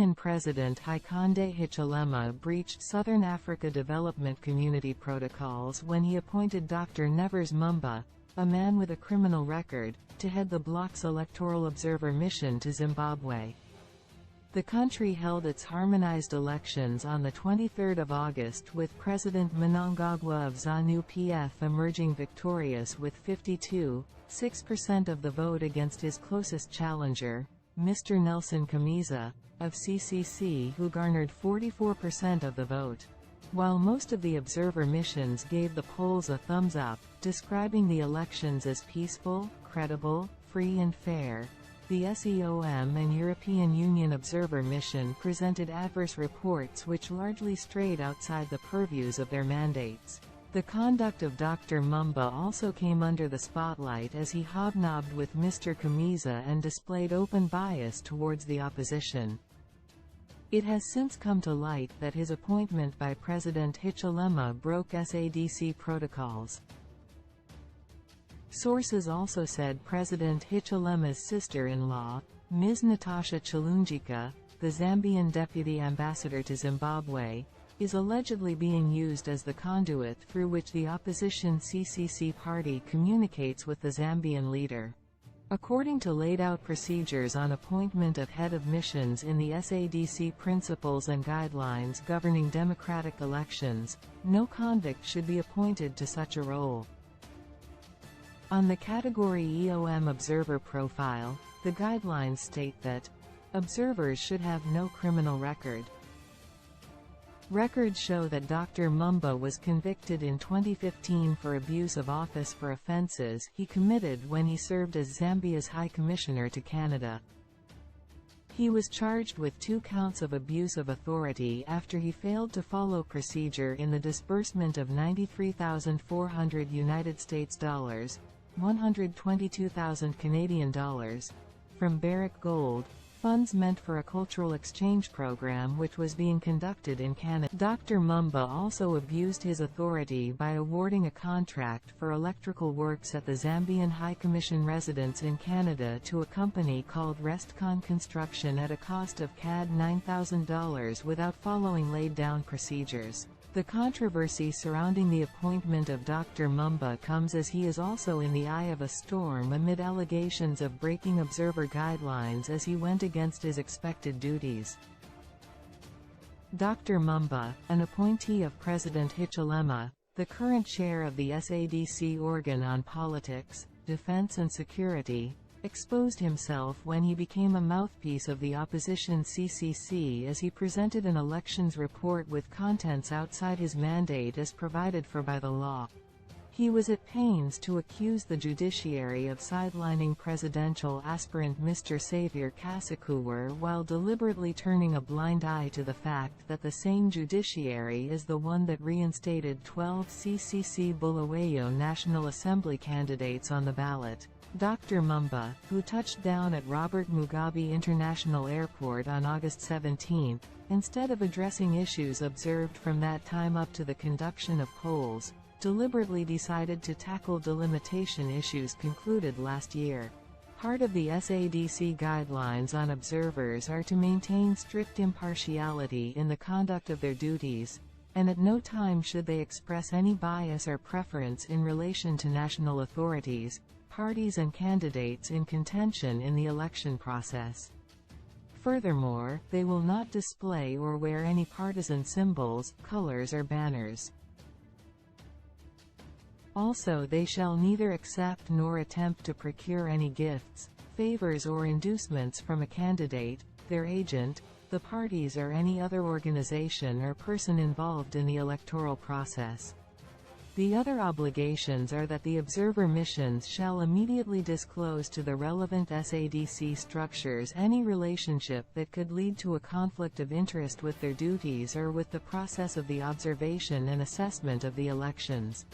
Zambian President Hichilema breached Southern Africa Development Community protocols when he appointed Dr. Nevers Mumba, a man with a criminal record, to head the bloc's electoral observer mission to Zimbabwe. The country held its harmonized elections on the 23rd of August, with President Mnangagwa of ZANU-PF emerging victorious with 52.6% of the vote against his closest challenger, Mr. Nelson Chamisa, of CCC, who garnered 44% of the vote. While most of the observer missions gave the polls a thumbs up, describing the elections as peaceful, credible, free and fair, the SEOM and European Union Observer Mission presented adverse reports which largely strayed outside the purviews of their mandates. The conduct of Dr. Mumba also came under the spotlight as he hobnobbed with Mr. Chamisa and displayed open bias towards the opposition. It has since come to light that his appointment by President Hichilema broke SADC protocols. Sources also said President Hichilema's sister-in-law, Ms. Natasha Chilunjika, the Zambian deputy ambassador to Zimbabwe, is allegedly being used as the conduit through which the opposition CCC party communicates with the Zambian leader. According to laid-out procedures on appointment of head of missions in the SADC principles and guidelines governing democratic elections, no convict should be appointed to such a role. On the category EOM observer profile, the guidelines state that observers should have no criminal record. Records show that Dr. Mumba was convicted in 2015 for abuse of office for offenses he committed when he served as Zambia's High Commissioner to Canada. He was charged with 2 counts of abuse of authority after he failed to follow procedure in the disbursement of $93,400 United States dollars, 122,000 Canadian dollars, from Barrick Gold, funds meant for a cultural exchange program which was being conducted in Canada. Dr. Mumba also abused his authority by awarding a contract for electrical works at the Zambian High Commission residence in Canada to a company called Restcon Construction at a cost of CAD $9,000 without following laid-down procedures. The controversy surrounding the appointment of Dr. Mumba comes as he is also in the eye of a storm amid allegations of breaking observer guidelines as he went against his expected duties. Dr. Mumba, an appointee of President Hichilema, the current chair of the SADC organ on politics, defense and security, exposed himself when he became a mouthpiece of the opposition CCC as he presented an elections report with contents outside his mandate as provided for by the law. He was at pains to accuse the judiciary of sidelining presidential aspirant Mr. Xavier Kasikuwer while deliberately turning a blind eye to the fact that the same judiciary is the one that reinstated 12 CCC Bulawayo National Assembly candidates on the ballot. Dr. Mumba, who touched down at Robert Mugabe International Airport on August 17, instead of addressing issues observed from that time up to the conduction of polls, deliberately decided to tackle delimitation issues concluded last year. Part of the SADC guidelines on observers are to maintain strict impartiality in the conduct of their duties, and at no time should they express any bias or preference in relation to national authorities, parties and candidates in contention in the election process. Furthermore, they will not display or wear any partisan symbols, colors or banners. Also, they shall neither accept nor attempt to procure any gifts, favors or inducements from a candidate, their agent, the parties or any other organization or person involved in the electoral process. The other obligations are that the observer missions shall immediately disclose to the relevant SADC structures any relationship that could lead to a conflict of interest with their duties or with the process of the observation and assessment of the elections.